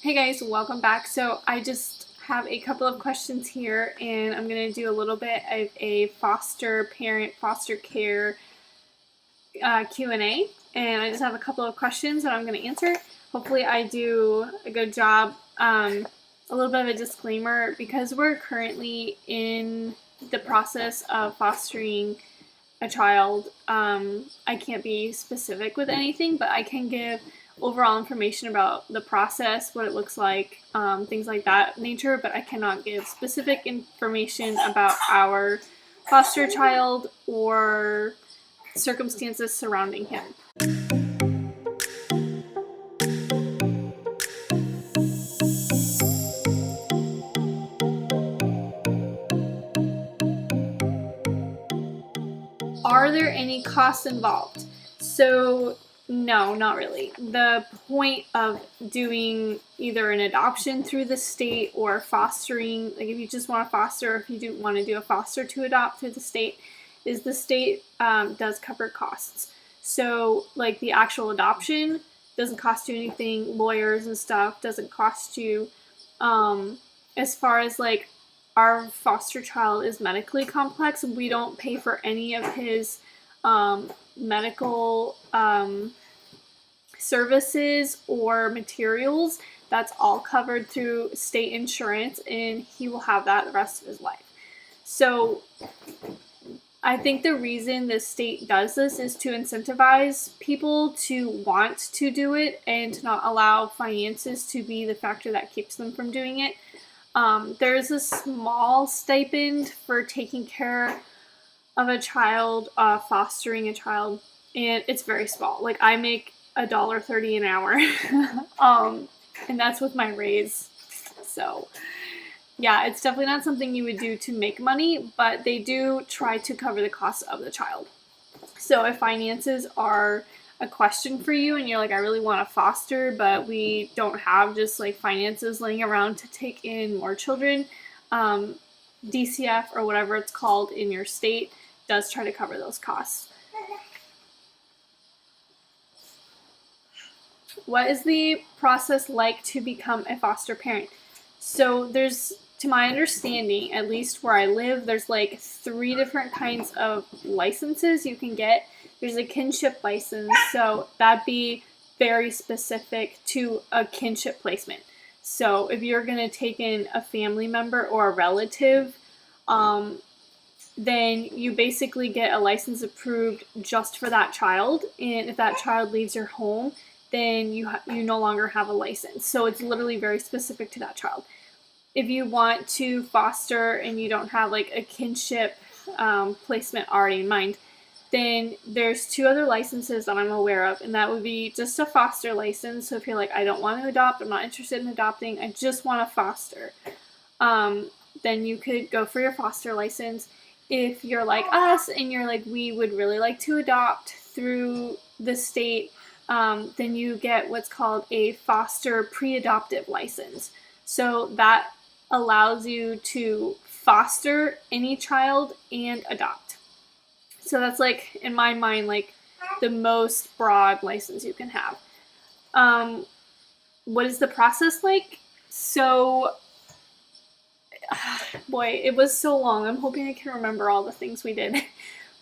Hey guys, welcome back. So I just have a couple of questions here and I'm going to do a little bit of a foster parent, foster care Q&A. And I just have a couple of questions that I'm going to answer. Hopefully I do a good job. A little bit of a disclaimer, because we're currently in the process of fostering a child. I can't be specific with anything, but I can give overall information about the process, what it looks like, things like that nature, but I cannot give specific information about our foster child or circumstances surrounding him. Are there any costs involved? So no, not really. The point of doing either an adoption through the state or fostering, like if you just want to foster, or if you do want to do a foster to adopt through the state, is the state does cover costs. So like the actual adoption doesn't cost you anything, lawyers and stuff doesn't cost you. As far as like our foster child is medically complex, we don't pay for any of his medical services or materials. That's all covered through state insurance, and he will have that the rest of his life. So I think the reason the state does this is to incentivize people to want to do it and to not allow finances to be the factor that keeps them from doing it. There's a small stipend for taking care of a child, fostering a child, and it's very small. Like I make $1.30 an hour, and that's with my raise. So yeah, it's definitely not something you would do to make money, but they do try to cover the cost of the child. So if finances are a question for you and you're like, I really want to foster, but we don't have just like finances laying around to take in more children, DCF or whatever it's called in your state does try to cover those costs. What is the process like to become a foster parent? So there's, to my understanding, at least where I live, there's like 3 different kinds of licenses you can get. There's a kinship license, so that'd be very specific to a kinship placement. So if you're going to take in a family member or a relative, then you basically get a license approved just for that child. And if that child leaves your home, then you no longer have a license. So it's literally very specific to that child. If you want to foster and you don't have like a kinship placement already in mind, then there's 2 other licenses that I'm aware of, and that would be just a foster license. So if you're like, I don't want to adopt, I'm not interested in adopting, I just want to foster, then you could go for your foster license. If you're like us and you're like, we would really like to adopt through the state, then you get what's called a foster pre-adoptive license. So that allows you to foster any child and adopt. So that's like, in my mind, like the most broad license you can have. What is the process like? So, boy, it was so long. I'm hoping I can remember all the things we did.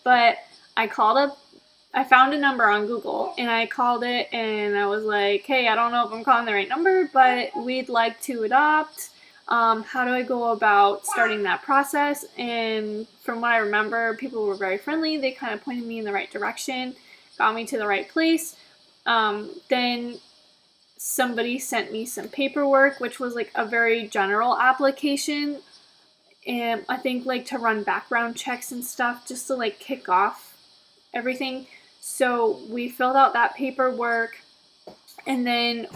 But I found a number on Google and I called it and I was like, hey, I don't know if I'm calling the right number, but we'd like to adopt. How do I go about starting that process? And from what I remember, people were very friendly. They kind of pointed me in the right direction, got me to the right place. Then somebody sent me some paperwork, which was like a very general application. And I think like to run background checks and stuff just to like kick off everything. So we filled out that paperwork, and then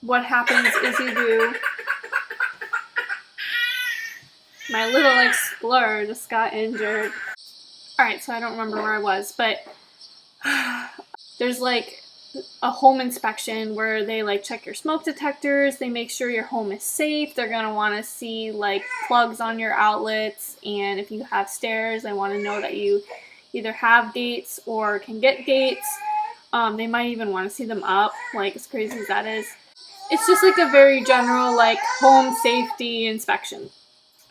what happens is you do... My little explorer just got injured. Alright, so I don't remember where I was, but there's like a home inspection where they like check your smoke detectors, they make sure your home is safe, they're going to want to see like plugs on your outlets, and if you have stairs, they want to know that you either have gates or can get gates. They might even want to see them up, like as crazy as that is. it's just like a very general like home safety inspection.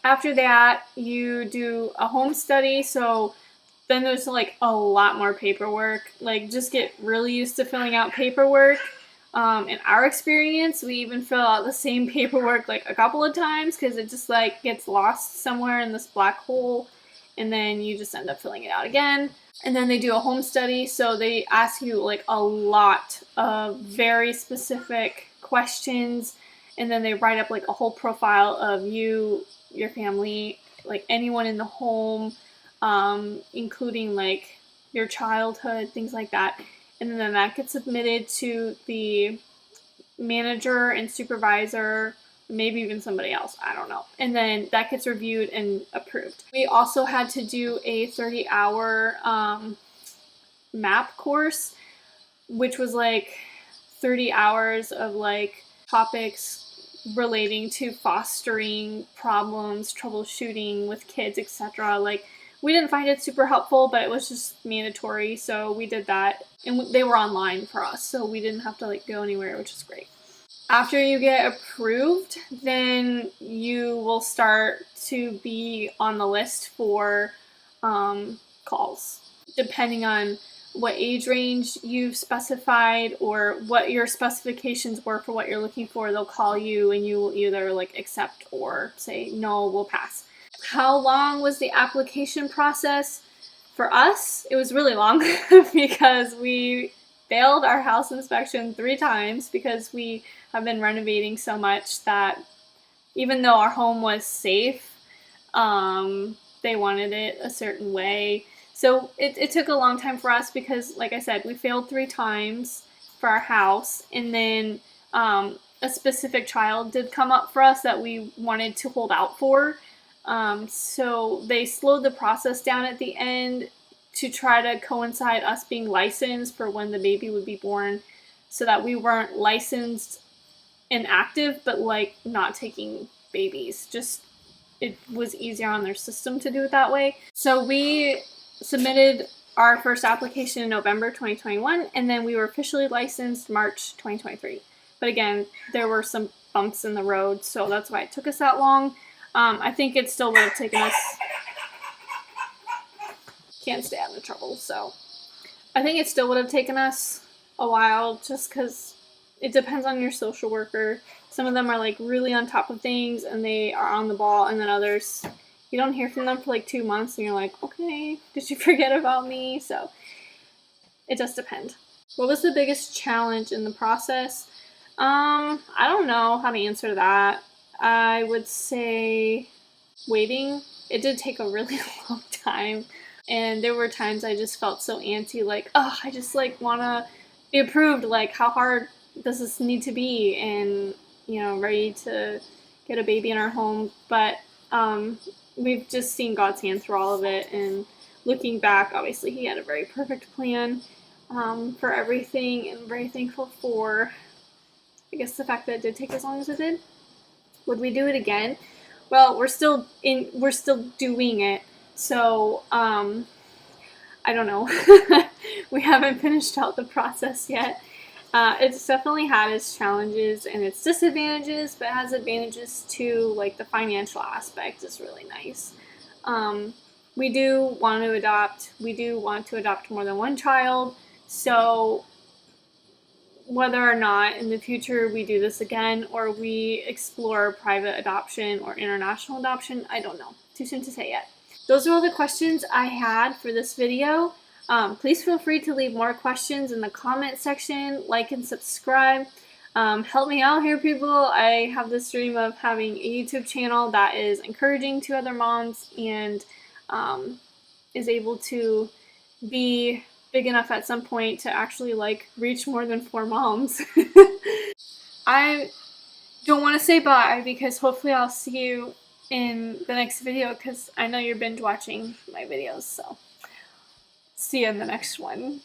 After that, you do a home study. So then there's like a lot more paperwork. Like, just get really used to filling out paperwork. In our experience, we even fill out the same paperwork like a couple of times because it just like gets lost somewhere in this black hole, and then you just end up filling it out again. And then they do a home study, so they ask you like a lot of very specific questions, and then they write up like a whole profile of you, your family, like anyone in the home, including like your childhood, things like that. And then that gets submitted to the manager and supervisor, maybe even somebody else, I don't know. And then that gets reviewed and approved. We also had to do a 30-hour MAP course, which was like 30 hours of like topics relating to fostering problems, troubleshooting with kids, etc. Like, we didn't find it super helpful, but it was just mandatory, so we did that. And they were online for us, so we didn't have to like go anywhere, which is great. After you get approved, then you will start to be on the list for calls. Depending on what age range you've specified or what your specifications were for what you're looking for, they'll call you and you will either like accept or say, no, we'll pass. How long was the application process? For us, it was really long because we failed our house inspection 3 times because we have been renovating so much that even though our home was safe, they wanted it a certain way. So it took a long time for us because, like I said, we failed 3 times for our house, and then a specific child did come up for us that we wanted to hold out for. So they slowed the process down at the end to try to coincide us being licensed for when the baby would be born, so that we weren't licensed and active, but like not taking babies. Just, it was easier on their system to do it that way. So we submitted our first application in November 2021, and then we were officially licensed March 2023. But again, there were some bumps in the road, so that's why it took us that long. I think it still would have taken us, can't stay out of trouble, so I think it still would have taken us a while, just because it depends on your social worker. Some of them are like really on top of things and they are on the ball, and then others, you don't hear from them for like 2 months and you're like, okay, did you forget about me? So it does depend. What was the biggest challenge in the process? I don't know how to answer that. I would say waiting. It did take a really long time, and there were times I just felt so antsy, like, oh, I just like want to be approved. Like, how hard does this need to be? And, you know, ready to get a baby in our home. But we've just seen God's hand through all of it, and looking back, obviously he had a very perfect plan for everything, and I'm very thankful for, I guess, the fact that it did take as long as it did. Would we do it again? Well, we're still doing it, so I don't know. We haven't finished out the process yet. It's definitely had its challenges and its disadvantages, but it has advantages too. Like, the financial aspect is really nice. We do want to adopt. We do want to adopt more than one child. So whether or not in the future we do this again or we explore private adoption or international adoption, I don't know. Too soon to say yet. Those are all the questions I had for this video. Please feel free to leave more questions in the comment section, like and subscribe. Help me out here, people. I have this dream of having a YouTube channel that is encouraging to other moms and is able to be big enough at some point to actually like reach more than 4 moms. I don't want to say bye because hopefully I'll see you in the next video, because I know you're binge watching my videos, so see you in the next one.